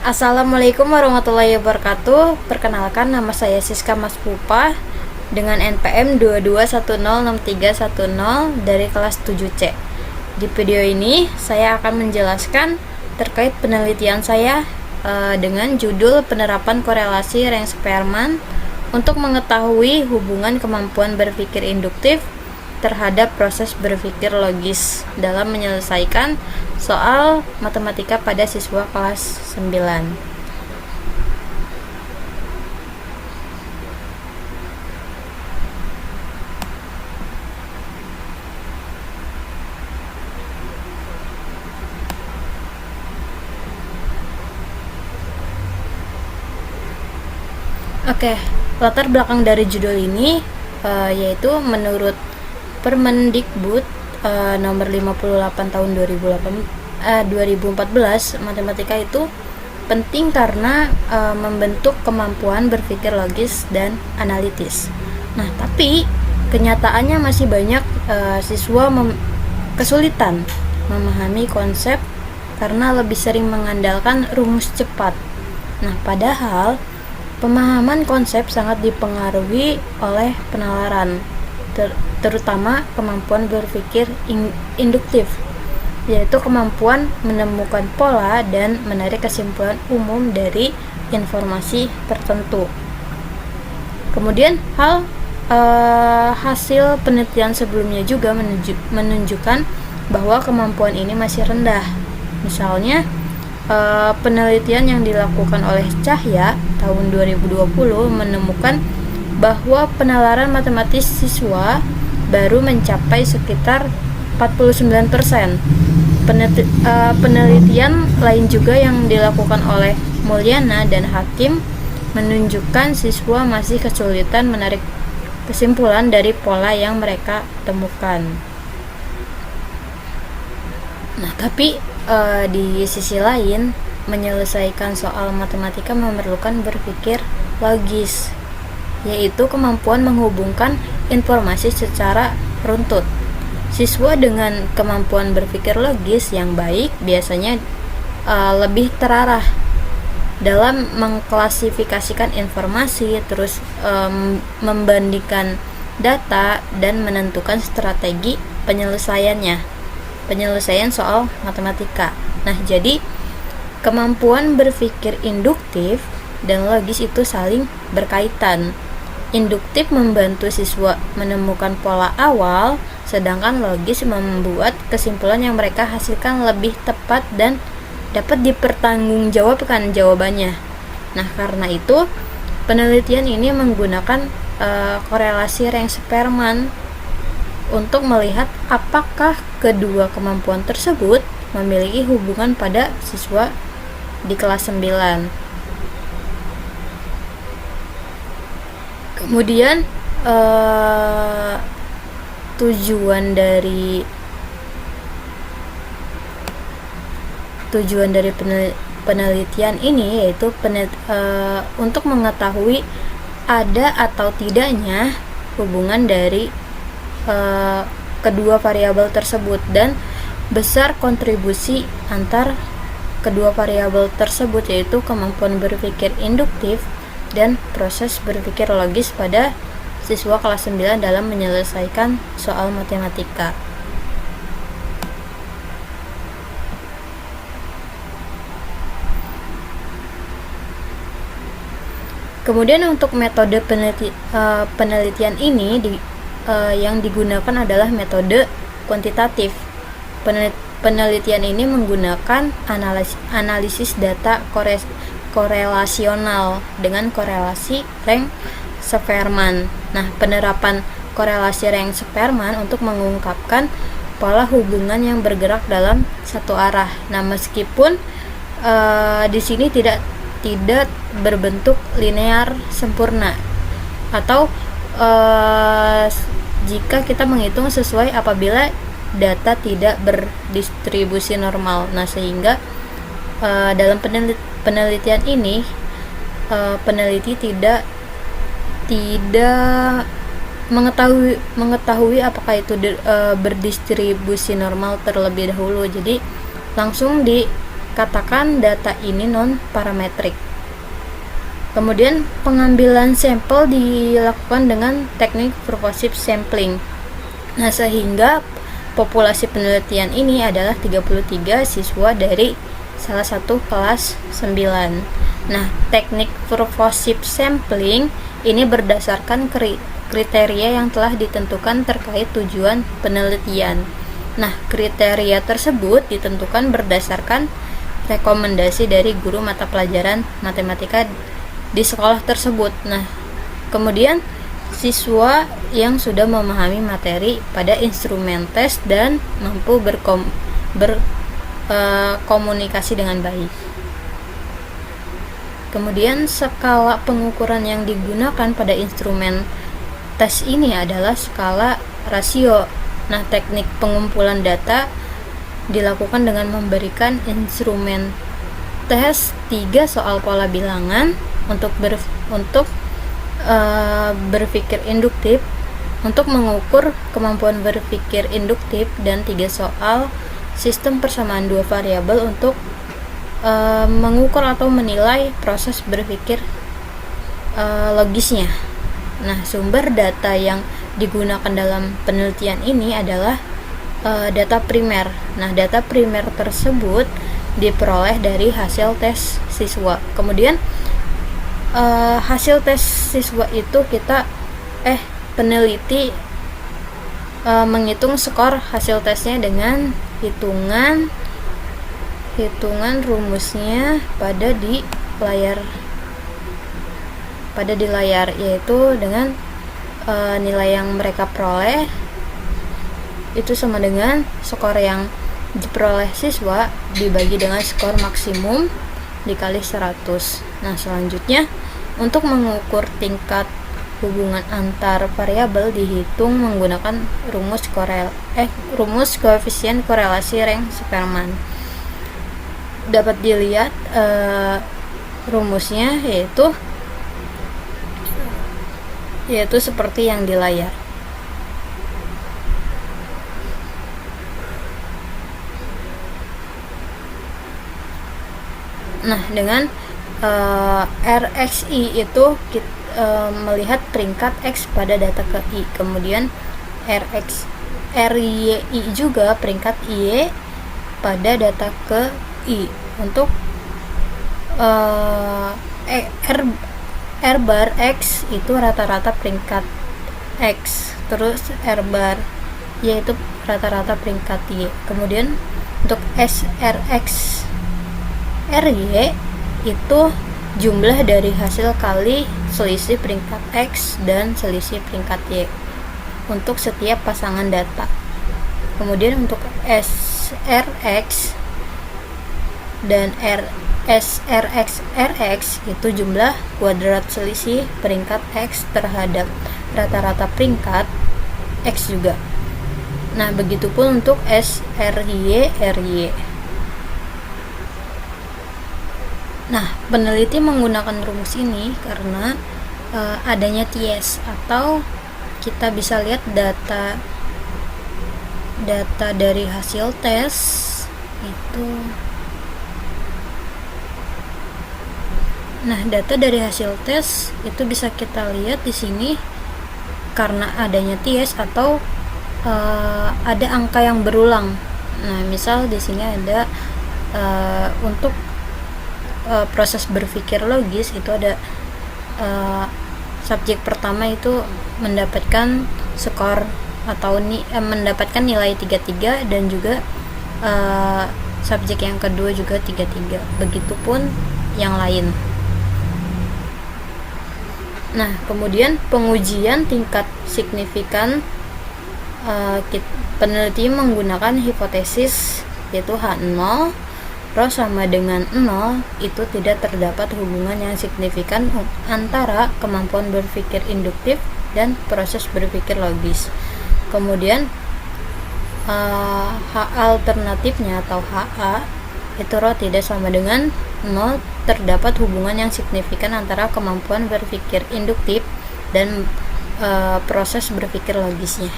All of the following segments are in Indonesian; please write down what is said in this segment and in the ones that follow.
Assalamualaikum warahmatullahi wabarakatuh. Perkenalkan, nama saya Siska Maspupa dengan NPM 22106310 dari kelas 7C. Di video ini saya akan menjelaskan terkait penelitian saya dengan judul penerapan korelasi Reng-Sperman untuk mengetahui hubungan kemampuan berpikir induktif terhadap proses berpikir logis dalam menyelesaikan soal matematika pada siswa kelas 9. Oke, latar belakang dari judul ini yaitu menurut Permendikbud nomor 58 tahun 2014, matematika itu penting karena membentuk kemampuan berpikir logis dan analitis. Nah, tapi kenyataannya masih banyak siswa kesulitan memahami konsep karena lebih sering mengandalkan rumus cepat. Nah, padahal pemahaman konsep sangat dipengaruhi oleh penalaran, terutama kemampuan berpikir induktif, yaitu kemampuan menemukan pola dan menarik kesimpulan umum dari informasi tertentu. Kemudian hasil penelitian sebelumnya juga menunjukkan bahwa kemampuan ini masih rendah. Misalnya penelitian yang dilakukan oleh Cahya tahun 2020 menemukan bahwa penalaran matematis siswa baru mencapai sekitar 49%. Penelitian lain juga yang dilakukan oleh Mulyana dan Hakim menunjukkan siswa masih kesulitan menarik kesimpulan dari pola yang mereka temukan. Nah, tapi di sisi lain, menyelesaikan soal matematika memerlukan berpikir logis, yaitu kemampuan menghubungkan informasi secara runtut. Siswa dengan kemampuan berpikir logis yang baik biasanya lebih terarah dalam mengklasifikasikan informasi, terus membandingkan data dan menentukan strategi penyelesaian soal matematika. Nah, jadi kemampuan berpikir induktif dan logis itu saling berkaitan. Induktif membantu siswa menemukan pola awal, sedangkan logis membuat kesimpulan yang mereka hasilkan lebih tepat dan dapat dipertanggungjawabkan jawabannya. Nah, karena itu penelitian ini menggunakan korelasi Reng-Sperman untuk melihat apakah kedua kemampuan tersebut memiliki hubungan pada siswa di kelas 9. Kemudian tujuan dari penelitian ini yaitu untuk mengetahui ada atau tidaknya hubungan dari kedua variabel tersebut dan besar kontribusi antar kedua variabel tersebut, yaitu kemampuan berpikir induktif dan proses berpikir logis pada siswa kelas 9 dalam menyelesaikan soal matematika. Kemudian untuk metode penelitian ini yang digunakan adalah metode kuantitatif. Penelitian ini menggunakan analisis data korelasional dengan korelasi Reng-Sperman. Nah, penerapan korelasi Reng-Sperman untuk mengungkapkan pola hubungan yang bergerak dalam satu arah. Nah, meskipun di sini tidak berbentuk linear sempurna, atau jika kita menghitung sesuai apabila data tidak berdistribusi normal. Nah, sehingga dalam penelitian ini peneliti tidak mengetahui apakah itu berdistribusi normal terlebih dahulu. Jadi langsung katakan data ini non-parametrik. Kemudian pengambilan sampel dilakukan dengan teknik purposive sampling. Nah, sehingga populasi penelitian ini adalah 33 siswa dari salah satu kelas 9. Nah, teknik purposive sampling ini berdasarkan kriteria yang telah ditentukan terkait tujuan penelitian. Nah, kriteria tersebut ditentukan berdasarkan rekomendasi dari guru mata pelajaran matematika di sekolah tersebut. Nah, kemudian siswa yang sudah memahami materi pada instrumen tes dan mampu berkomunikasi dengan baik. Kemudian skala pengukuran yang digunakan pada instrumen tes ini adalah skala rasio. Nah, teknik pengumpulan data dilakukan dengan memberikan instrumen tes 3 soal pola bilangan untuk berpikir induktif, untuk mengukur kemampuan berpikir induktif, dan 3 soal sistem persamaan 2 variabel untuk mengukur atau menilai proses berpikir logisnya. Nah, sumber data yang digunakan dalam penelitian ini adalah data primer. Nah, data primer tersebut diperoleh dari hasil tes siswa. Kemudian hasil tes siswa itu peneliti menghitung skor hasil tesnya dengan hitungan rumusnya pada di layar, yaitu dengan nilai yang mereka peroleh itu sama dengan skor yang diperoleh siswa dibagi dengan skor maksimum dikali 100. Nah, selanjutnya untuk mengukur tingkat hubungan antar variabel dihitung menggunakan rumus koefisien korelasi Rank-Spearman. Dapat dilihat rumusnya yaitu seperti yang di layar. Nah, dengan RXI itu melihat peringkat X pada data ke I, kemudian RYI juga peringkat Y pada data ke I. Untuk R bar X itu rata-rata peringkat X, terus R bar Y itu rata-rata peringkat Y. Kemudian untuk SRX RY itu jumlah dari hasil kali selisih peringkat X dan selisih peringkat Y untuk setiap pasangan data. Kemudian untuk SRX dan SRX itu jumlah kuadrat selisih peringkat X terhadap rata-rata peringkat X juga. Nah, begitupun untuk SRY RY. Nah, peneliti menggunakan rumus ini karena adanya TS, atau kita bisa lihat data dari hasil tes itu. Nah, data dari hasil tes itu bisa kita lihat di sini karena adanya TS atau ada angka yang berulang. Nah, misal di sini ada untuk proses berpikir logis itu ada subjek pertama itu mendapatkan skor atau mendapatkan nilai 33, dan juga subjek yang kedua juga 33. Begitupun yang lain. Nah, kemudian pengujian tingkat signifikan peneliti menggunakan hipotesis yaitu H0 rho sama dengan 0, itu tidak terdapat hubungan yang signifikan antara kemampuan berpikir induktif dan proses berpikir logis. Kemudian H alternatifnya atau HA itu rho tidak sama dengan 0, terdapat hubungan yang signifikan antara kemampuan berpikir induktif dan proses berpikir logisnya.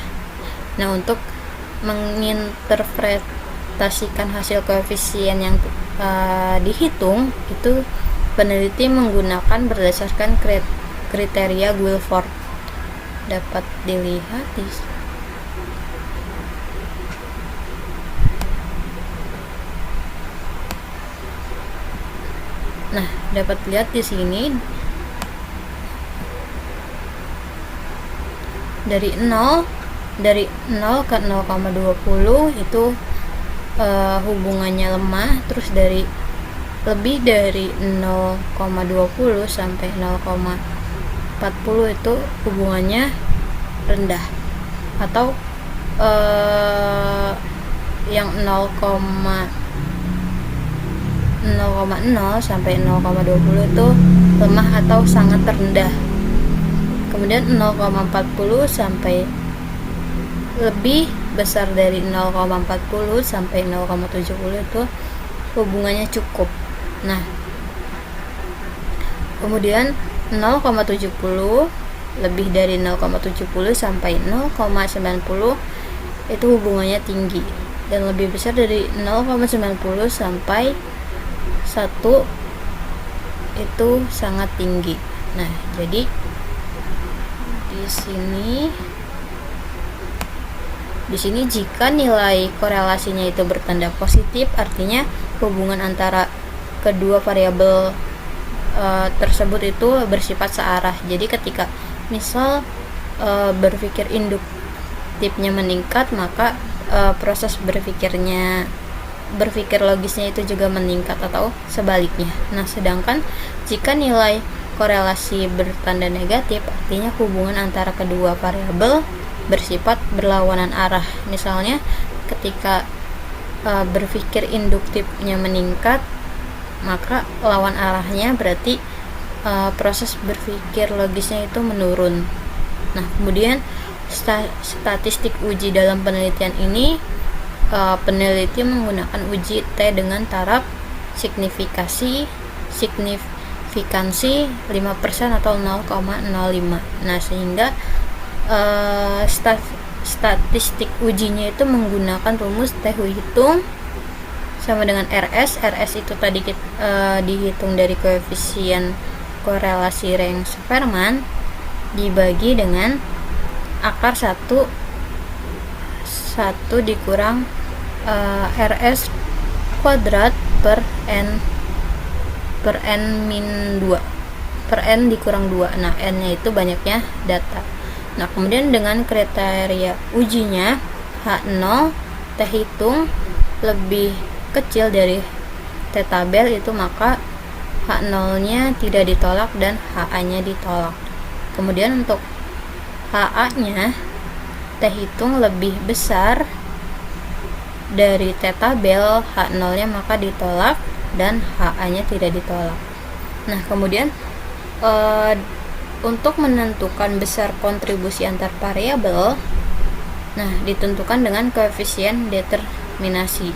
Nah, untuk menginterpretasikan hasil koefisien yang dihitung itu peneliti menggunakan berdasarkan kriteria Guilford. Dapat dilihat di dapat lihat di sini dari 0 ke 0,20 itu hubungannya lemah, terus dari lebih dari 0,20 sampai 0,40 itu hubungannya rendah, atau yang 0,0 sampai 0,20 itu lemah atau sangat rendah. Kemudian 0,40 sampai lebih besar dari 0,40 sampai 0,70 itu hubungannya cukup. Nah, kemudian 0,70 lebih dari 0,70 sampai 0,90 itu hubungannya tinggi, dan lebih besar dari 0,90 sampai 1 itu sangat tinggi. Nah, jadi di sini jika nilai korelasinya itu bertanda positif, artinya hubungan antara kedua variabel tersebut itu bersifat searah. Jadi ketika misal berpikir induktifnya meningkat, maka proses berpikir logisnya itu juga meningkat, atau sebaliknya. Nah, sedangkan jika nilai korelasi bertanda negatif, artinya hubungan antara kedua variabel bersifat berlawanan arah. Misalnya ketika berpikir induktifnya meningkat, maka lawan arahnya berarti proses berpikir logisnya itu menurun. Nah, kemudian statistik uji dalam penelitian ini, peneliti menggunakan uji T dengan taraf signifikansi 5% atau 0,05. Nah, sehingga statistik ujinya itu menggunakan rumus T hitung sama dengan RS. RS itu tadi dihitung dari koefisien korelasi Reng-Sperman dibagi dengan akar 1 dikurang RS kuadrat per N min 2 per N dikurang 2. Nah, N nya itu banyaknya data. Nah, kemudian dengan kriteria ujinya H0 T hitung lebih kecil dari T tabel itu, maka H0 nya tidak ditolak dan HA nya ditolak. Kemudian untuk HA nya T hitung lebih besar dari T tabel, H0 nya maka ditolak dan HA nya tidak ditolak. Nah, kemudian untuk menentukan besar kontribusi antar variabel, nah ditentukan dengan koefisien determinasi.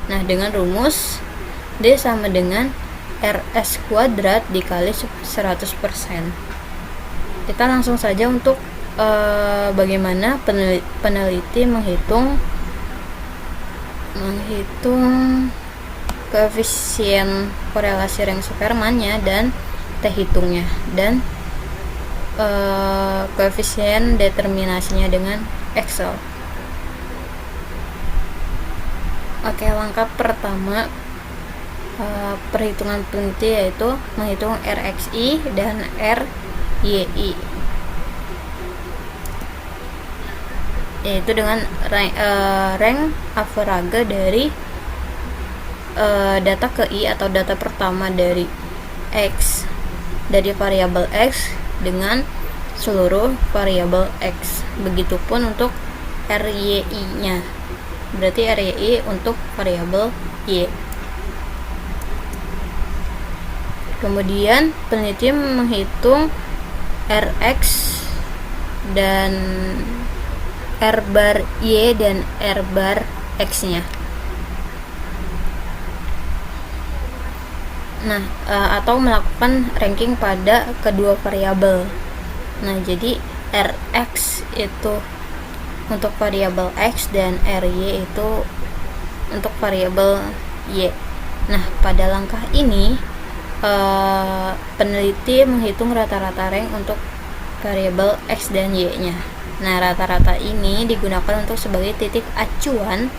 Nah, dengan rumus D sama dengan RS kuadrat dikali 100%. Kita langsung saja untuk bagaimana peneliti menghitung koefisien korelasi Reng-Sperman-nya dan T hitungnya, dan koefisien determinasinya dengan Excel. Oke, langkah pertama perhitungan peneliti yaitu menghitung RXI dan RYI, yaitu dengan rank average dari data ke I atau data pertama dari X, dari variabel X dengan seluruh variabel X. Begitupun untuk RYI-nya, berarti RYI untuk variabel Y. Kemudian peneliti menghitung Rx dan R bar Y dan R bar X-nya. Nah, atau melakukan ranking pada kedua variabel. Nah, jadi Rx itu untuk variabel X dan Ry itu untuk variabel Y. Nah, pada langkah ini peneliti menghitung rata-rata rank untuk variabel X dan Y-nya. Nah, rata-rata ini digunakan untuk sebagai titik acuan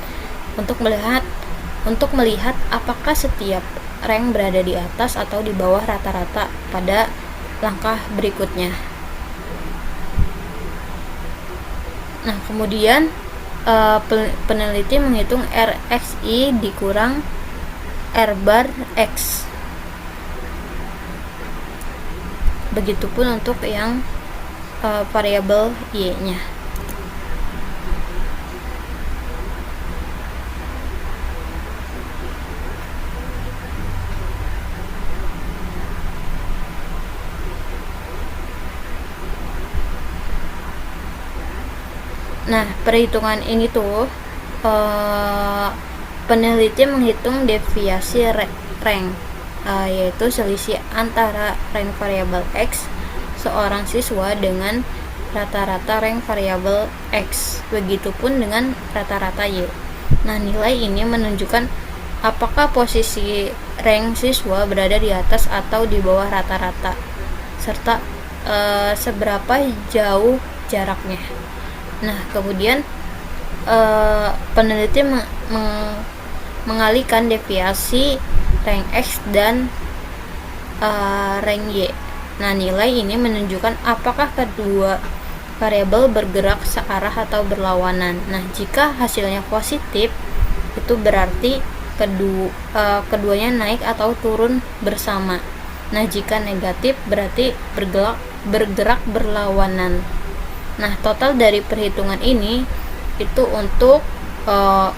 untuk melihat apakah setiap rank berada di atas atau di bawah rata-rata pada langkah berikutnya. Nah, kemudian peneliti menghitung RXI dikurang R bar X. Begitupun untuk yang variabel Y-nya. Nah, perhitungan ini tuh peneliti menghitung deviasi rank, yaitu selisih antara rank variabel X seorang siswa dengan rata-rata rank variabel X, begitupun dengan rata-rata Y. Nah, nilai ini menunjukkan apakah posisi rank siswa berada di atas atau di bawah rata-rata, serta seberapa jauh jaraknya. Nah, kemudian peneliti mengalihkan deviasi rank X dan rank Y. Nah, nilai ini menunjukkan apakah kedua variabel bergerak searah atau berlawanan. Nah, jika hasilnya positif, itu berarti keduanya naik atau turun bersama. Nah, jika negatif berarti bergerak berlawanan. Nah, total dari perhitungan ini itu untuk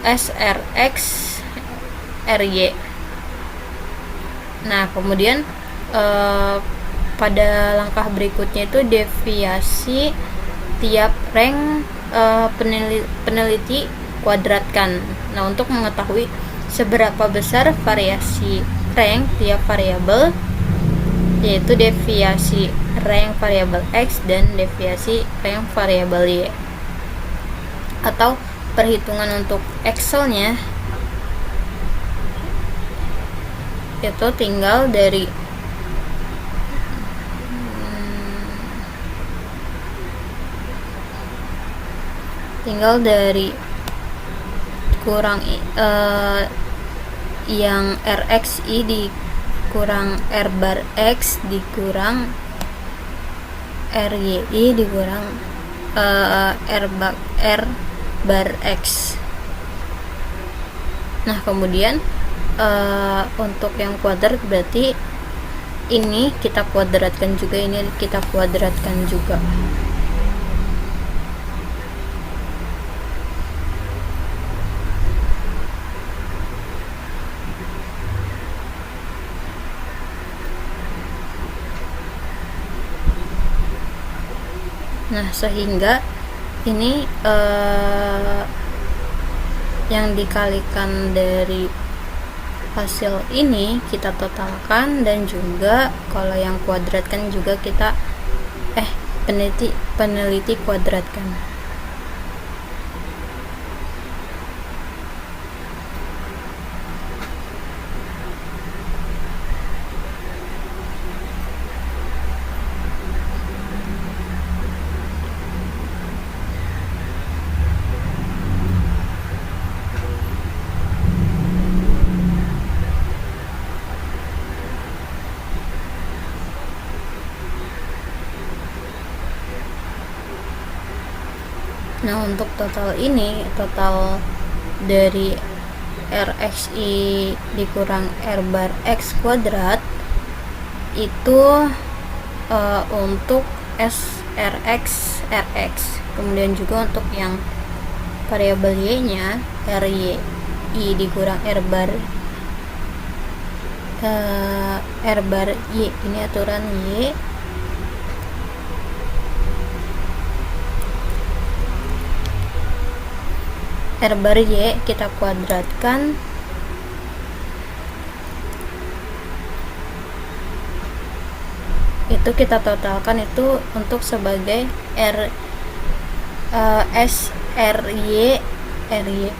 SRX RY. Nah, kemudian pada langkah berikutnya itu deviasi tiap rank peneliti kuadratkan. Nah, untuk mengetahui seberapa besar variasi rank tiap variabel, yaitu deviasi rank variabel X dan deviasi rank variabel Y. Atau perhitungan untuk Excel-nya itu tinggal dari kurang yang RXI dikurang R bar X dikurang RYI dikurang R bar X. Nah, kemudian untuk yang kuadrat berarti ini kita kuadratkan juga, ini kita kuadratkan juga. Nah, sehingga ini yang dikalikan dari hasil ini kita totalkan, dan juga kalau yang kuadratkan juga kita peneliti kuadratkan. Nah, untuk total ini, total dari RXI dikurang R bar X kuadrat itu untuk SRX RX. Kemudian juga untuk yang variabel Y nya RYI dikurang R bar Y, ini aturan Y. R bar Y kita kuadratkan, itu kita totalkan itu untuk sebagai SRY RY.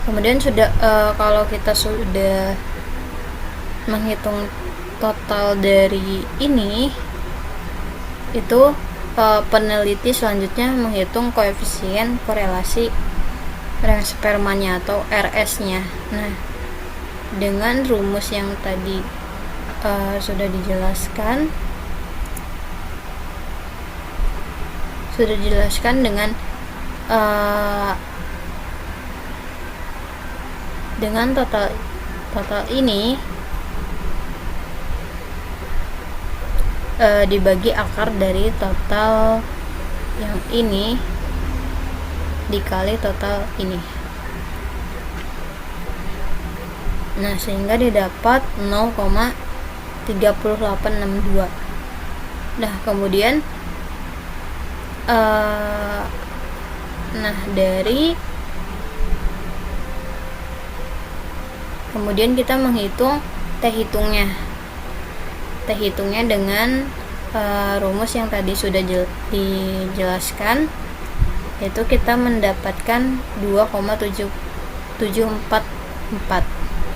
Kemudian kalau kita sudah menghitung total dari ini, itu peneliti selanjutnya menghitung koefisien korelasi rem spermanya atau RS-nya. Nah, dengan rumus yang tadi sudah dijelaskan dengan total ini dibagi akar dari total yang ini dikali total ini. Nah, sehingga didapat 0,3862. Nah, kemudian kemudian kita menghitung T hitungnya dengan rumus yang tadi sudah dijelaskan, yaitu kita mendapatkan 2,744.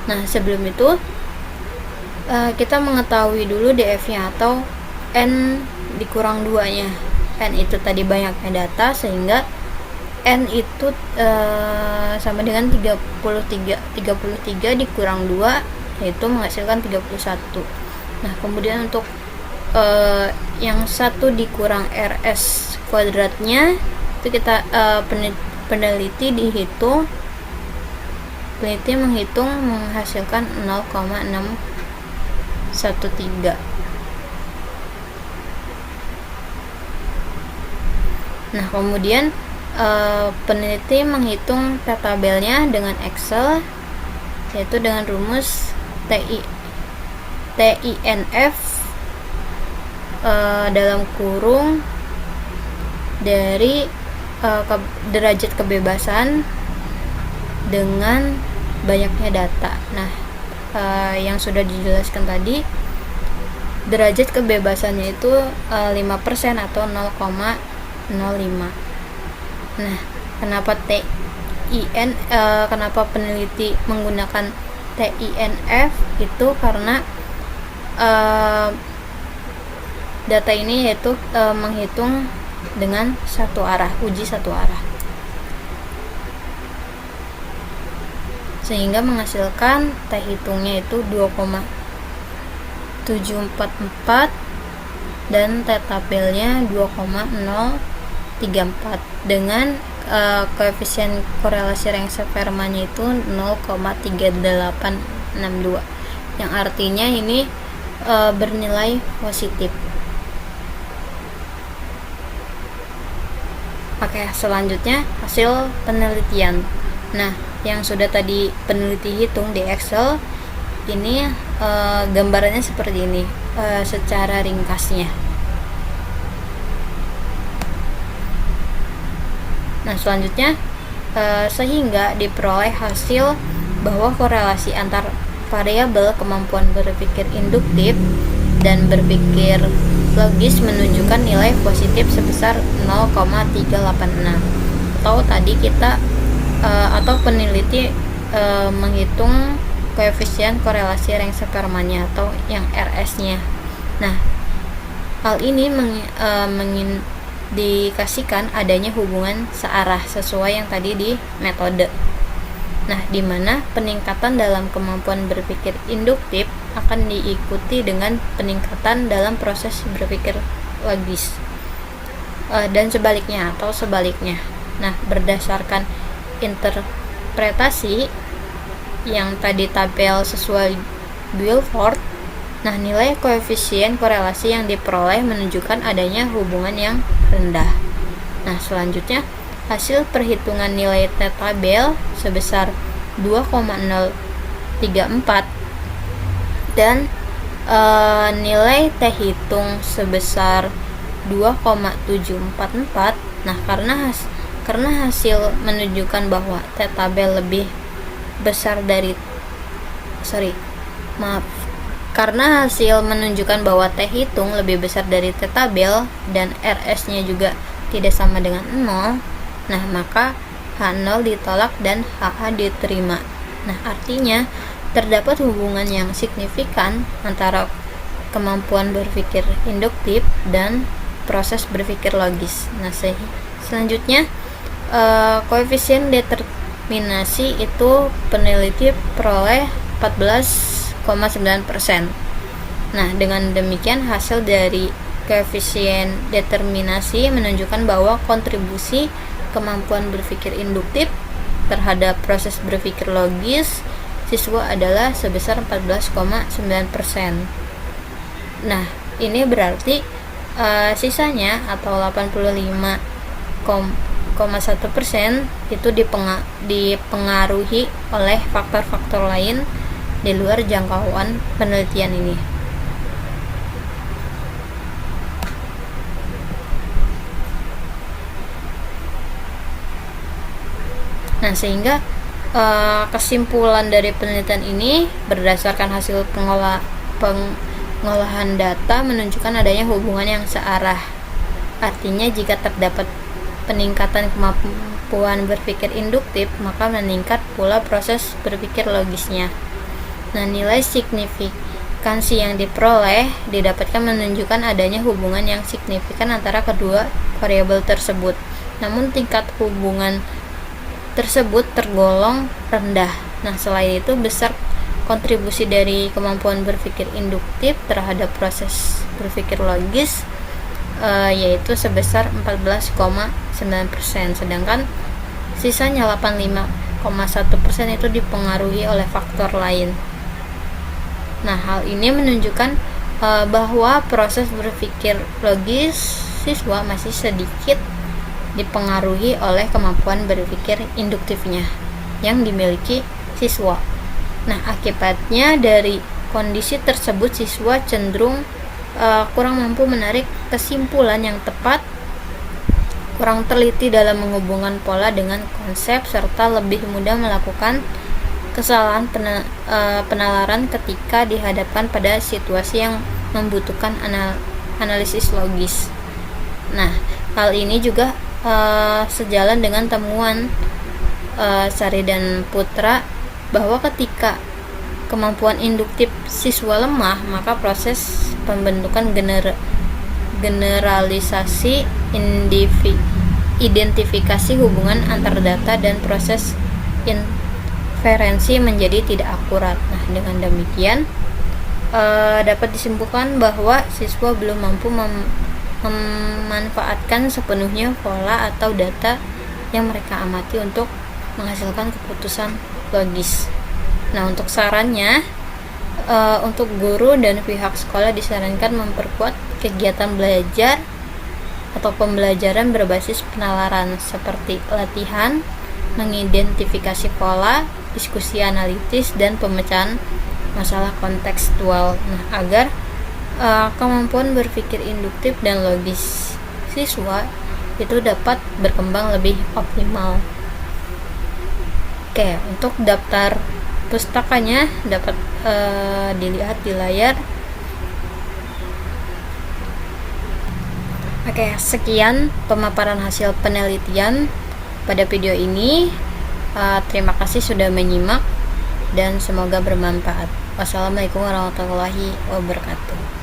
Nah, sebelum itu kita mengetahui dulu DF-nya atau N dikurang 2-nya. N itu tadi banyaknya data, sehingga N itu sama dengan 33 dikurang 2, yaitu menghasilkan 31. Nah, kemudian untuk yang 1 dikurang RS kuadratnya itu kita peneliti menghitung menghasilkan 0,613. Nah, kemudian peneliti menghitung tabelnya dengan Excel, yaitu dengan rumus TINF dalam kurung dari derajat kebebasan dengan banyaknya data. Nah, yang sudah dijelaskan tadi, derajat kebebasannya itu 5% atau 0,05. Nah, kenapa kenapa peneliti menggunakan TINF itu karena data ini yaitu menghitung dengan uji satu arah, sehingga menghasilkan T hitungnya itu 2,744 dan T tabelnya 2,034 dengan koefisien korelasi rem spermanya itu 0,3862, yang artinya ini bernilai positif. Oke, selanjutnya hasil penelitian. Nah, yang sudah tadi peneliti hitung di Excel ini gambarannya seperti ini secara ringkasnya. Nah, selanjutnya sehingga diperoleh hasil bahwa korelasi antar variabel kemampuan berpikir induktif dan berpikir logis menunjukkan nilai positif sebesar 0,386. Atau tadi kita atau peneliti menghitung koefisien korelasi rem spermanya atau yang RS-nya. Nah, hal ini dikasihkan adanya hubungan searah sesuai yang tadi di metode. Nah, di mana peningkatan dalam kemampuan berpikir induktif akan diikuti dengan peningkatan dalam proses berpikir logis dan sebaliknya. Nah, berdasarkan interpretasi yang tadi tabel sesuai Guilford, nah nilai koefisien korelasi yang diperoleh menunjukkan adanya hubungan yang rendah. Nah, selanjutnya hasil perhitungan nilai T tabel sebesar 2,034 dan nilai T hitung sebesar 2,744. Nah, karena hasil menunjukkan bahwa T tabel lebih besar dari karena hasil menunjukkan bahwa T hitung lebih besar dari T tabel dan RS-nya juga tidak sama dengan 0. Nah, maka H0 ditolak dan HA diterima. Nah, artinya terdapat hubungan yang signifikan antara kemampuan berpikir induktif dan proses berpikir logis. Nah, selanjutnya koefisien determinasi itu peneliti peroleh 14,9%. Nah, dengan demikian hasil dari koefisien determinasi menunjukkan bahwa kontribusi kemampuan berpikir induktif terhadap proses berpikir logis siswa adalah sebesar 14,9%. Nah, ini berarti sisanya atau 85,1% itu dipengaruhi oleh faktor-faktor lain di luar jangkauan penelitian ini. Nah, sehingga kesimpulan dari penelitian ini berdasarkan hasil pengolahan data menunjukkan adanya hubungan yang searah. Artinya jika terdapat peningkatan kemampuan berpikir induktif, maka meningkat pula proses berpikir logisnya. Nah, nilai signifikansi yang diperoleh didapatkan menunjukkan adanya hubungan yang signifikan antara kedua variabel tersebut. Namun tingkat hubungan tersebut tergolong rendah. Nah, selain itu besar kontribusi dari kemampuan berpikir induktif terhadap proses berpikir logis, yaitu sebesar 14,9%, sedangkan sisanya 85,1% itu dipengaruhi oleh faktor lain. Nah, hal ini menunjukkan bahwa proses berpikir logis siswa masih sedikit dipengaruhi oleh kemampuan berpikir induktifnya yang dimiliki siswa. Nah, akibatnya dari kondisi tersebut siswa cenderung kurang mampu menarik kesimpulan yang tepat, kurang teliti dalam menghubungkan pola dengan konsep, serta lebih mudah melakukan kesalahan penalaran ketika dihadapkan pada situasi yang membutuhkan analisis logis. Nah, hal ini juga sejalan dengan temuan Sari dan Putra bahwa ketika kemampuan induktif siswa lemah, maka proses pembentukan generalisasi identifikasi hubungan antar data dan proses inferensi menjadi tidak akurat. Nah, dengan demikian dapat disimpulkan bahwa siswa belum mampu memanfaatkan sepenuhnya pola atau data yang mereka amati untuk menghasilkan keputusan logis. Nah, untuk sarannya, untuk guru dan pihak sekolah disarankan memperkuat kegiatan belajar atau pembelajaran berbasis penalaran seperti latihan, mengidentifikasi pola, diskusi analitis, dan pemecahan masalah kontekstual. Nah, agar kemampuan berpikir induktif dan logis siswa itu dapat berkembang lebih optimal. Oke, untuk daftar pustakanya dapat dilihat di layar. Oke, sekian pemaparan hasil penelitian pada video ini. Terima kasih sudah menyimak dan semoga bermanfaat. Wassalamualaikum warahmatullahi wabarakatuh.